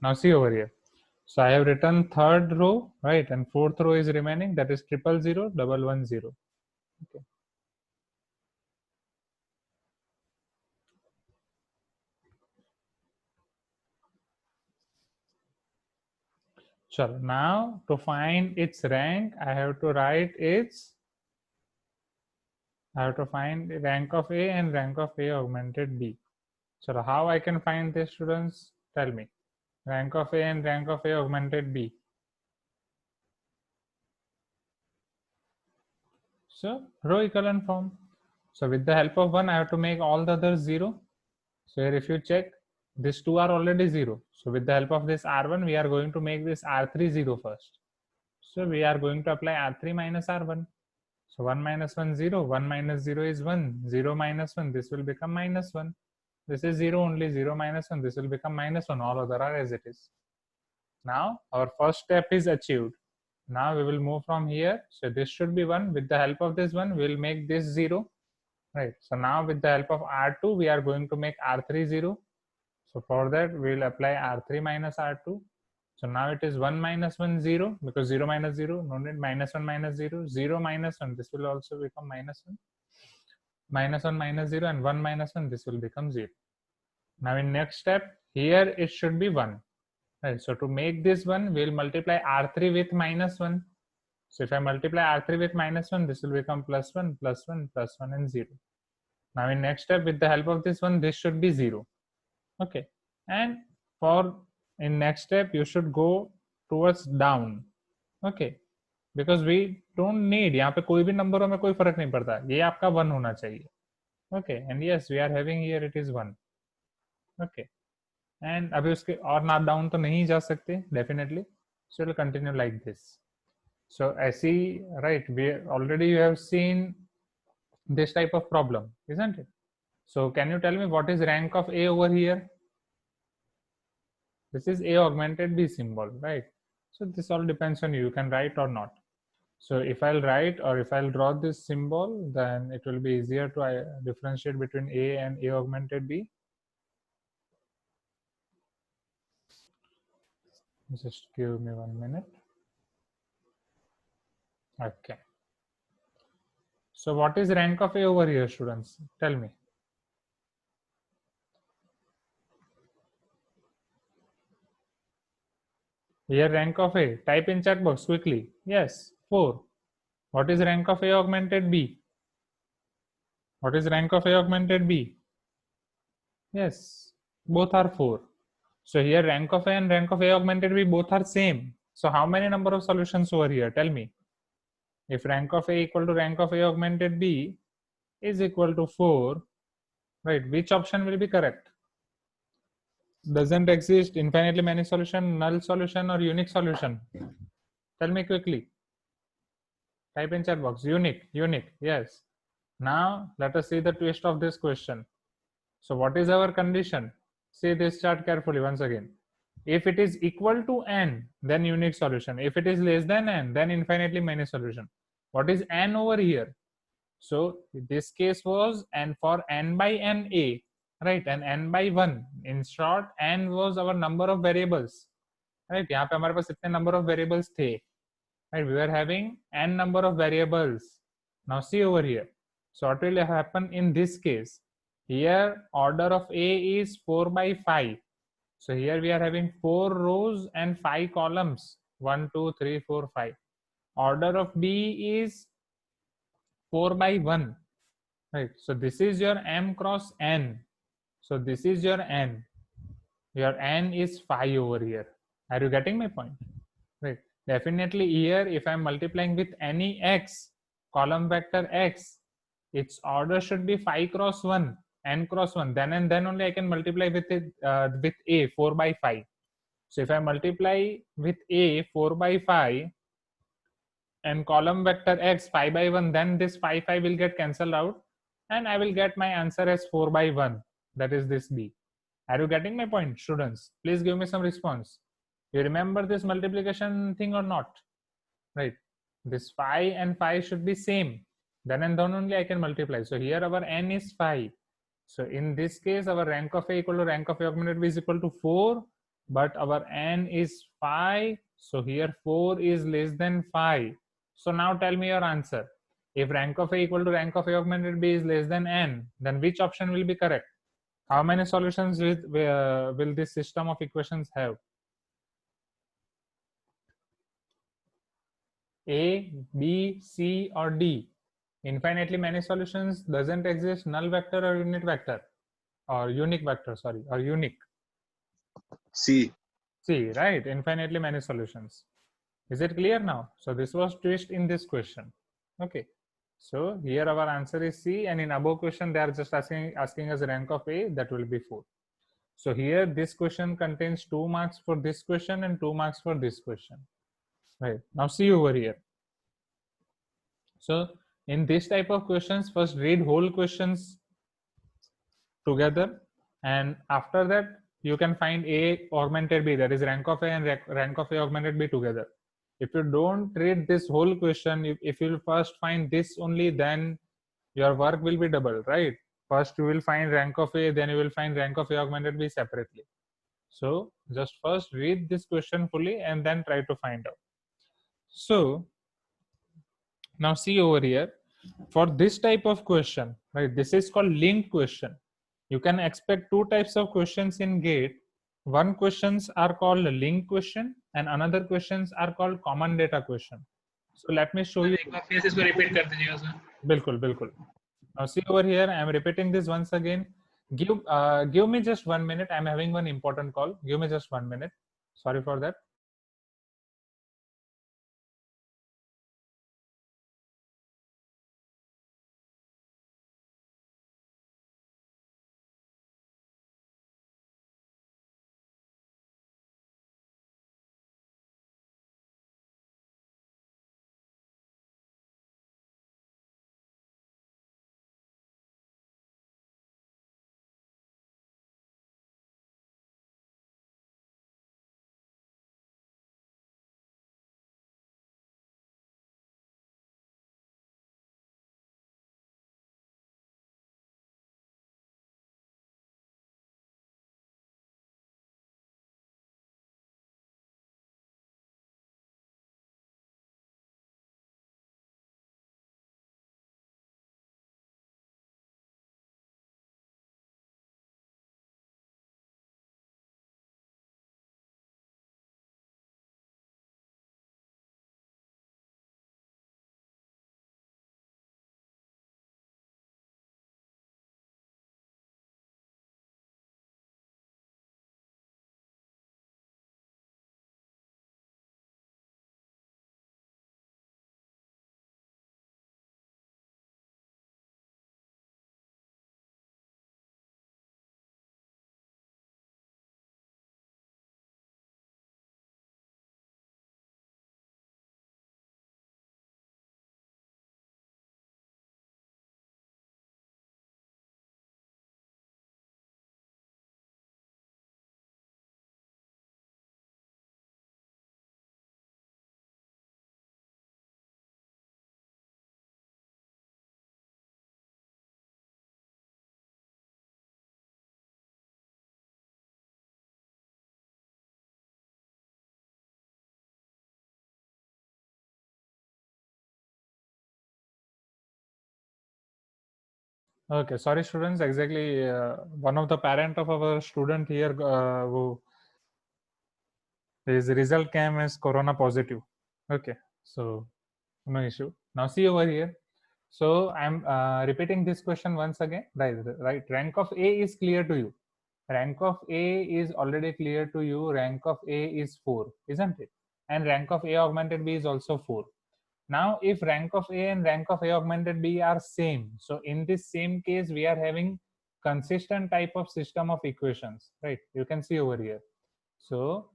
Now see over here. So I have written third row, right, and fourth row is remaining. That is 000 110. Okay. Sure. Now to find its rank, I have to write its. I have to find the rank of A and rank of A augmented B. So how I can find this, students? Tell me. Rank of A and rank of A augmented B. So row echelon form. So with the help of 1, I have to make all the others 0. So here if you check, these two are already 0. So with the help of this R1, we are going to make this R3 0 first. So we are going to apply R3 minus R1. So 1 minus 1 0, 1 minus 0 is 1, 0 minus 1, this will become minus 1. This is 0 only, 0 minus 1, this will become minus 1, all other are as it is. Now our first step is achieved. Now we will move from here. So this should be 1. With the help of this one, we will make this 0. Right. So now with the help of R2, we are going to make R3 0. So for that, we will apply R3 minus R2. So now it is 1 minus 1 0, because 0 minus 0, no need, minus 1 minus 0, 0 minus 1, this will also become minus 1. Minus 1 minus 0 and 1 minus 1, this will become 0. Now in next step, here it should be 1. Right. So to make this 1, we will multiply R3 with minus 1. So if I multiply R3 with minus 1, this will become plus 1, plus 1, plus 1 and 0. Now in next step, with the help of this one, this should be 0. Okay. And for in next step, you should go towards down. Okay. Because we don't need, यहाँ पे कोई भी नंबरों में कोई फर्क नहीं पड़ता, ये आपका 1 होना चाहिए. Okay. And yes, we are having here it is 1. Okay. And अभी उसके और ना डाउन तो नहीं जा सकते definitely. So we'll continue like this. So SE, right, we already you have seen this type of problem, isn't it? So can you tell me what is rank of A over here? This is A augmented B symbol, right? So this all depends on you. You can write or not. So if I'll write or if I'll draw this symbol, then it will be easier to differentiate between A and A augmented B. Just give me 1 minute. Okay. So what is rank of A over here, students? Tell me. Here rank of A. Type in chat box quickly. Yes, 4. What is rank of A augmented B? What is rank of A augmented B? Yes, both are 4. So here rank of A and rank of A augmented B both are same. So how many number of solutions over here? Tell me. If rank of A equal to rank of A augmented B is equal to 4, right, which option will be correct? Doesn't exist infinitely many solution, null solution or unique solution? Tell me quickly. Type in chat box. Unique, yes. Now let us see the twist of this question. So what is our condition? See this chart carefully once again. If it is equal to n, then unique solution. If it is less than n, then infinitely many solution. What is n over here? So this case was n for n by n a, right, and n by 1. In short, n was our number of variables, right? यहाँ पे हमारे पास इतने number of variables थे, right? We were having n number of variables. Now see over here. So what will happen in this case? Here order of A is 4 by 5. So here we are having 4 rows and 5 columns. 1, 2, 3, 4, 5. Order of B is 4 by 1. Right. So this is your m cross n. So this is your n. Your n is 5 over here. Are you getting my point? Right. Definitely here, if I'm multiplying with any x, column vector x, its order should be 5 cross 1, n cross 1. Then and then only I can multiply with it with a 4 by 5. So if I multiply with a 4 by 5 and column vector x 5 by 1, then this 5 will get cancelled out and I will get my answer as 4 by 1. That is this B. Are you getting my point, students? Please give me some response. You remember this multiplication thing or not? Right. This 5 and 5 should be same. Then and then only I can multiply. So here our n is 5. So in this case, our rank of A equal to rank of A augmented B is equal to 4. but our n is 5, so here 4 is less than 5. So now tell me your answer. If rank of A equal to rank of A augmented B is less than n, then which option will be correct? How many solutions will this system of equations have? A, B, C, or D? Infinitely many solutions doesn't exist, null vector or unit vector, or unique vector, sorry, or unique. C. C, right? Infinitely many solutions. Is it clear now? So this was twist in this question. Okay. So here our answer is C, and in above question they are just asking us rank of A, that will be 4. So here this question contains 2 marks for this question and 2 marks for this question. Right. Now see over here. So in this type of questions, first read whole questions together, and after that you can find A augmented B, that is rank of A, and rank of A augmented B together. If you don't read this whole question, if you first find this only, then your work will be double, right? First you will find rank of A, then you will find rank of A augmented B separately. So just first read this question fully and then try to find out. So now see over here, for this type of question, right, this is called linked question. You can expect two types of questions in GATE. One questions are called linked question and another questions are called common data question. So let me show you. फिर से इसको repeat कर दीजिएगा sir. बिल्कुल बिल्कुल. Now see over here, I am repeating this once again. Give me just 1 minute. I am having one important call. Give me just 1 minute. Sorry for that. Okay, sorry students, exactly one of the parent of our student here who his result came as corona positive. Okay, so no issue. Now see over here. So I'm repeating this question once again. Right. Rank of A is clear to you. Rank of A is already clear to you. Rank of A is 4, isn't it? And rank of A augmented B is also 4. Now, if rank of A and rank of A augmented B are same, so in this same case, we are having consistent type of system of equations, right? You can see over here. So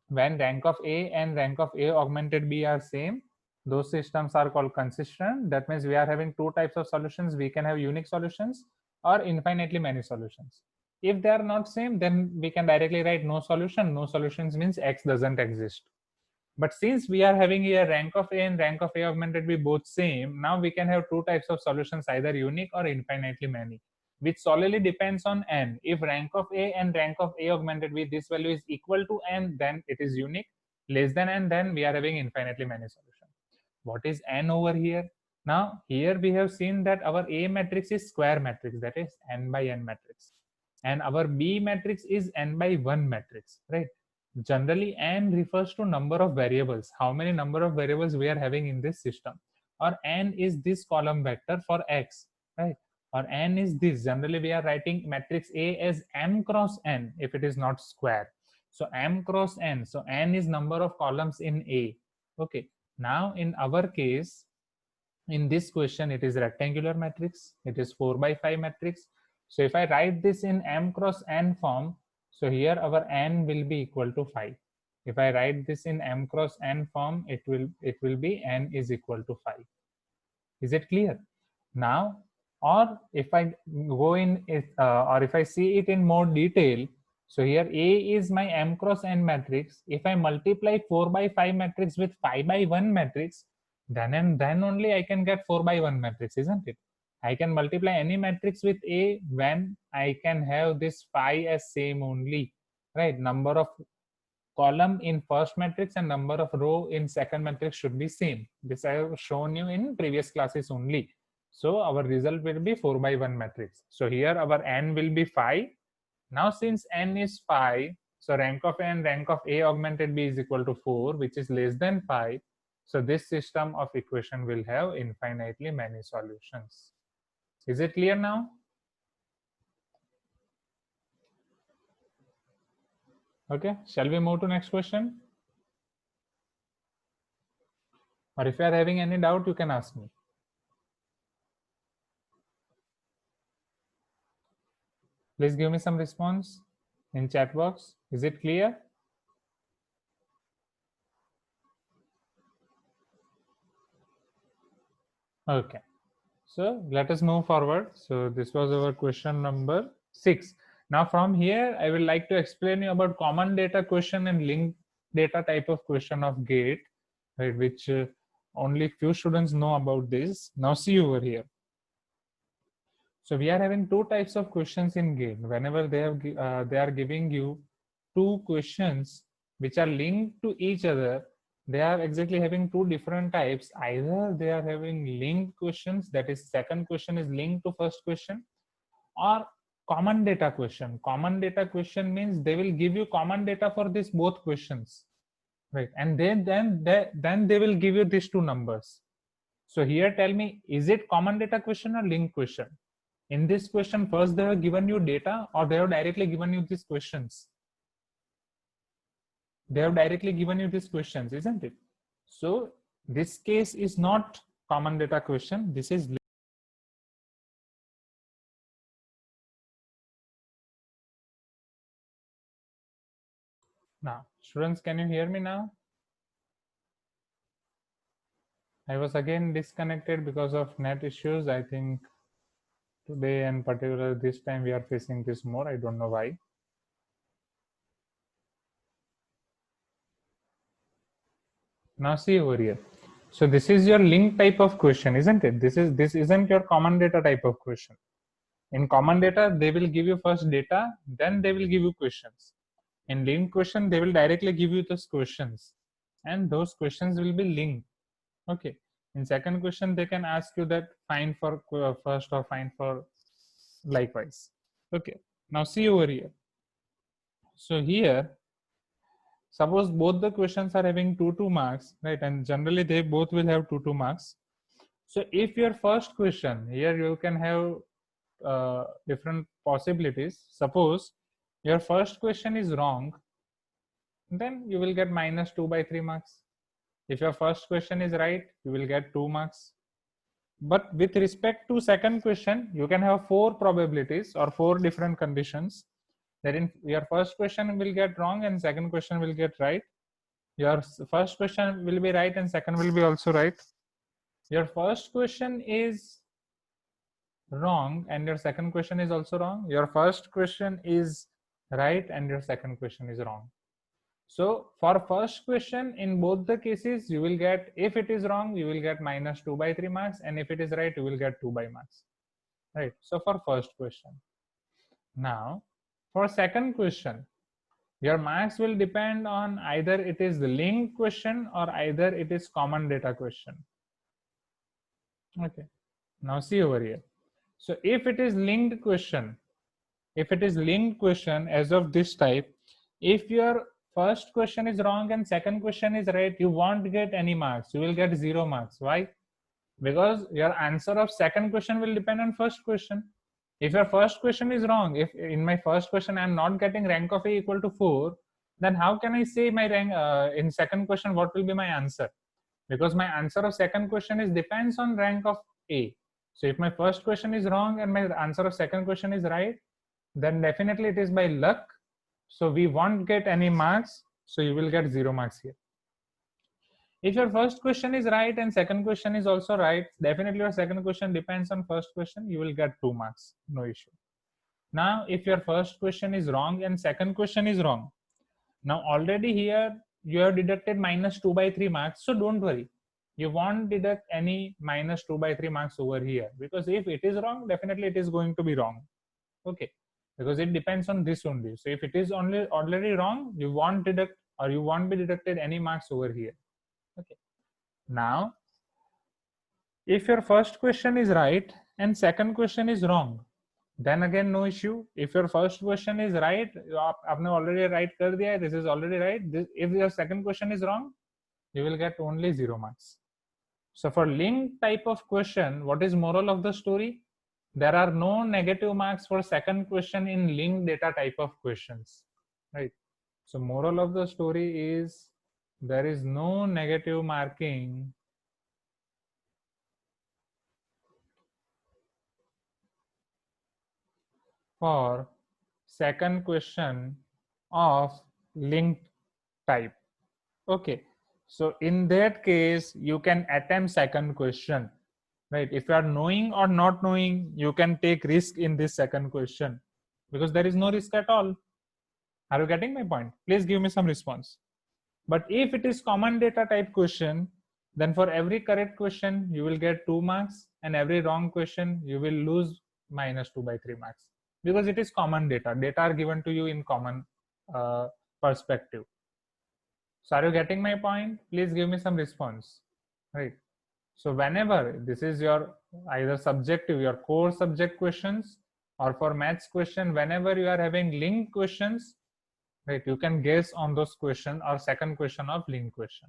when rank of A and rank of A augmented B are same, those systems are called consistent. That means we are having two types of solutions. We can have unique solutions or infinitely many solutions. If they are not same, then we can directly write no solution. No solutions means X doesn't exist. But since we are having here rank of A and rank of A augmented B both same, now we can have two types of solutions, either unique or infinitely many. which solely depends on n. If rank of A and rank of A augmented B, this value is equal to n, then it is unique. Less than n, then we are having infinitely many solutions. What is n over here? Now here we have seen that our A matrix is square matrix, that is n by n matrix, and our B matrix is n by 1 matrix, right? Generally n refers to number of variables, how many number of variables we are having in this system, or n is this column vector for x, right? Or n is this. Generally we are writing matrix A as m cross n if it is not square. So m cross n, so n is number of columns in A. Okay, now in our case, in this question, it is rectangular matrix, it is 4 by 5 matrix. So if I write this in m cross n form, so here our n will be equal to 5. If I write this in m cross n form, it will be n is equal to 5. Is it clear? Now, or if I go in it, or if I see it in more detail, so here A is my m cross n matrix. If I multiply 4 by 5 matrix with 5 by 1 matrix, then and then only I can get 4 by 1 matrix, isn't it? I can multiply any matrix with A when I can have this phi as same only, right? Number of column in first matrix and number of row in second matrix should be same. This I have shown you in previous classes only. So our result will be 4 by 1 matrix. So here our n will be 5. Now since n is 5, so rank of n, rank of A augmented B is equal to 4, which is less than 5. So this system of equation will have infinitely many solutions. Is it clear now? Okay, shall we move to next question? Or if you are having any doubt, you can ask me. Please give me some response in chat box. Is it clear? Okay, so let us move forward. So this was our question number 6. Now from here, I will like to explain you about common data question and linked data type of question of GATE, right, which only few students know about this. Now see over here. So we are having two types of questions in GATE. Whenever they are giving you two questions which are linked to each other, they are exactly having two different types. Either they are having linked questions, that is second question is linked to first question, or common data question. Common data question means they will give you common data for these both questions, right? And then they will give you these two numbers. So here tell me, is it common data question or linked question? In this question, first they have given you data, or they have directly given you these questions? They have directly given you these questions, isn't it? So this case is not common data question. This is now. Students, can you hear me now? I was again disconnected because of net issues. I think today and particular this time we are facing this more. I don't know why. Now see over here. So this is your link type of question, isn't it? This isn't your common data type of question. In common data, they will give you first data, then they will give you questions. In linked question, they will directly give you those questions, and those questions will be linked. Okay. In second question, they can ask you that find for first or find for likewise. Okay. Now see over here. So here, suppose both the questions are having 2 marks, right? And generally they both will have 2 marks. So if your first question, here you can have different possibilities. Suppose your first question is wrong, then you will get -2 by 3 marks. If your first question is right, you will get 2 marks. But with respect to second question, you can have 4 probabilities or 4 different conditions. That in your first question will get wrong and second question will get right. Your first question will be right and second will be also right. Your first question is wrong and your second question is also wrong. Your first question is right and your second question is wrong. So for first question, in both the cases, you will get, if it is wrong, you will get -2 by 3 marks, and if it is right, you will get 2 by marks. right? So for first question. Now for second question, your marks will depend on either it is the linked question or either it is common data question. Okay, now see over here. So if it is linked question, as of this type, if your first question is wrong and second question is right, you won't get any marks, you will get 0 marks. Why? Because your answer of second question will depend on first question. If your first question is wrong, if in my first question I'm not getting rank of A equal to 4, then how can I say my rank in second question what will be my answer? Because my answer of second question is depends on rank of A. So if my first question is wrong and my answer of second question is right, then definitely it is by luck. So we won't get any marks. So you will get 0 marks here. If your first question is right and second question is also right, definitely your second question depends on first question, you will get 2 marks, no issue. Now, if your first question is wrong and second question is wrong, now already here you have deducted minus 2 by 3 marks, so don't worry. You won't deduct any minus 2 by 3 marks over here, because if it is wrong, definitely it is going to be wrong. Okay, because it depends on this only. So if it is only already wrong, you won't deduct or you won't be deducted any marks over here. Okay. Now, if your first question is right and second question is wrong, then again no issue. If your first question is right, आपने already right कर दिया है, this is already right. If your second question is wrong, you will get only 0 marks. So for linked type of question, what is moral of the story? There are no negative marks for second question in linked data type of questions, right? So moral of the story is there is no negative marking for second question of linked type. Okay, so in that case you can attempt second question, right? If you are knowing or not knowing, you can take risk in this second question because there is no risk at all. Are you getting my point? Please give me some response. But if it is common data type question, then for every correct question you will get 2 marks and every wrong question you will lose minus 2 by 3 marks, because it is common data. Data are given to you in common perspective. So are you getting my point? Please give me some response, right? So whenever this is your either subjective, your core subject questions, or for maths question, whenever you are having linked questions, right, you can guess on those question or second question of linked question.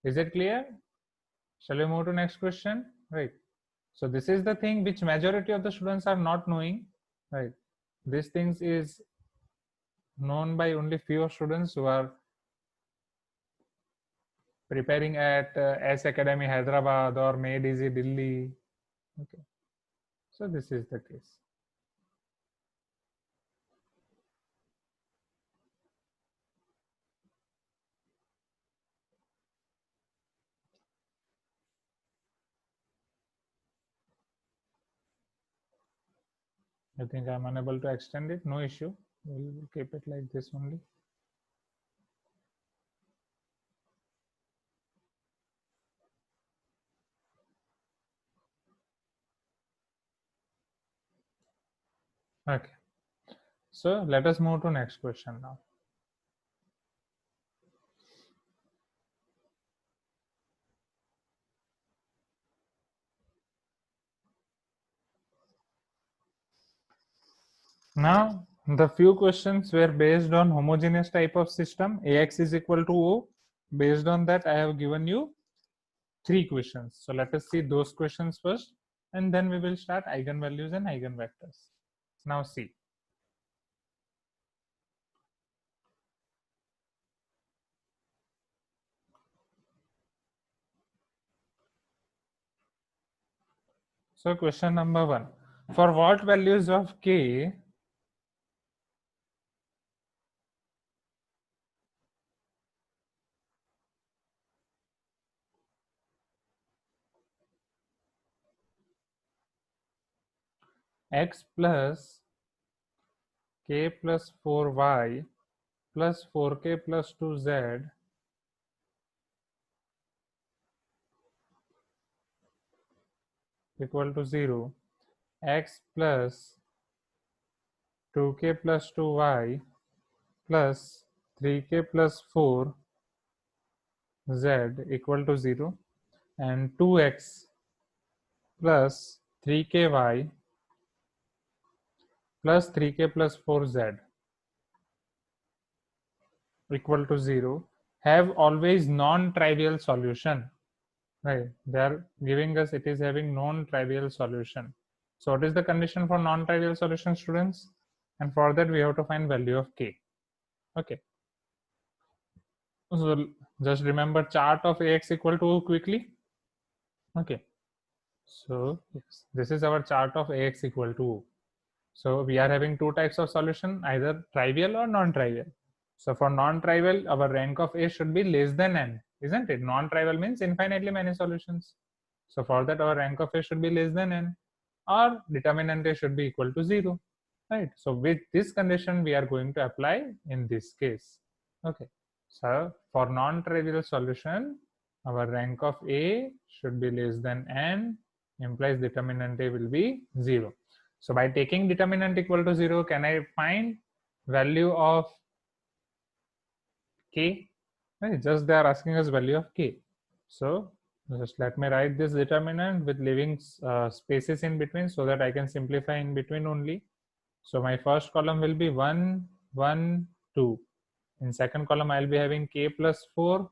Is it clear? Shall we move to next question? Right. So this is the thing which majority of the students are not knowing, right? These things is known by only few students who are preparing at S Academy Hyderabad or Made Easy Delhi. Okay. So this is the case. I think I'm unable to extend it. No issue. We'll keep it like this only. Okay. So let us move to next question now. Now, the few questions were based on homogeneous type of system, Ax is equal to O. Based on that, I have given you 3 questions. So let us see those questions first, and then we will start eigenvalues and eigenvectors. Now see. So question number 1. For what values of k x plus k plus 4y plus 4k plus 2z equal to 0, x plus 2k plus 2y plus 3k plus 4z equal to 0, and 2x plus 3ky plus 3k plus 4z equal to 0 have always non-trivial solution, right? They are giving us it is having non-trivial solution. So what is the condition for non-trivial solution, students? And for that we have to find value of k. Okay, so just remember chart of Ax equal to quickly. Okay, so yes, this is our chart of Ax equal to O. So we are having two types of solution, either trivial or non-trivial. So for non-trivial, our rank of A should be less than n, isn't it? Non-trivial means infinitely many solutions. So for that, our rank of A should be less than n, or determinant A should be equal to 0, right? So with this condition, we are going to apply in this case. Okay. So for non-trivial solution, our rank of A should be less than n, implies determinant A will be 0. So by taking determinant equal to 0, can I find value of k? Right, just they are asking us value of k. So just let me write this determinant with leaving spaces in between so that I can simplify in between only. So my first column will be 1, 1, 2. In second column, I'll be having k plus 4,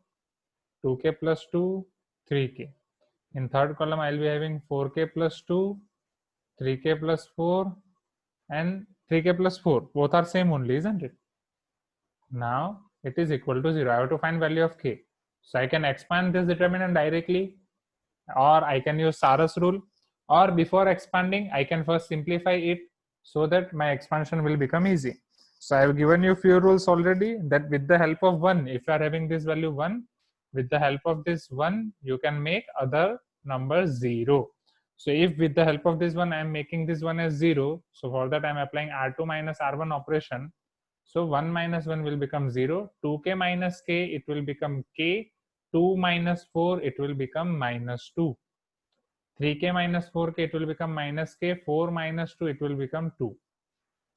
2k plus 2, 3k. In third column, I'll be having 4k plus 2, 3k plus 4, and 3k plus 4. Both are same only, isn't it? Now it is equal to 0. I have to find value of k. So I can expand this determinant directly, or I can use Sarus rule, or before expanding, I can first simplify it so that my expansion will become easy. So I have given you few rules already, that with the help of 1, if you are having this value 1, with the help of this 1, you can make other numbers 0. So if with the help of this one, I am making this one as 0, so for that I am applying R2 minus R1 operation. So 1 minus 1 will become 0, 2k minus k, it will become k, 2 minus 4, it will become minus 2. 3k minus 4k, it will become minus k, 4 minus 2, it will become 2.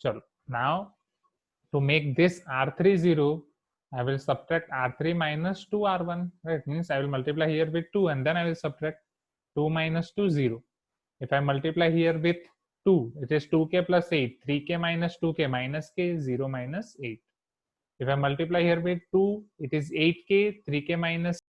Chalo. Now, to make this R3 0, I will subtract R3 minus 2 R1, right? Means I will multiply here with 2 and then I will subtract 2 minus 2, 0. If I multiply here with 2, it is 2k plus 8, 3k minus 2k minus k, 0 minus 8. If I multiply here with 2, it is 8k, 3k minus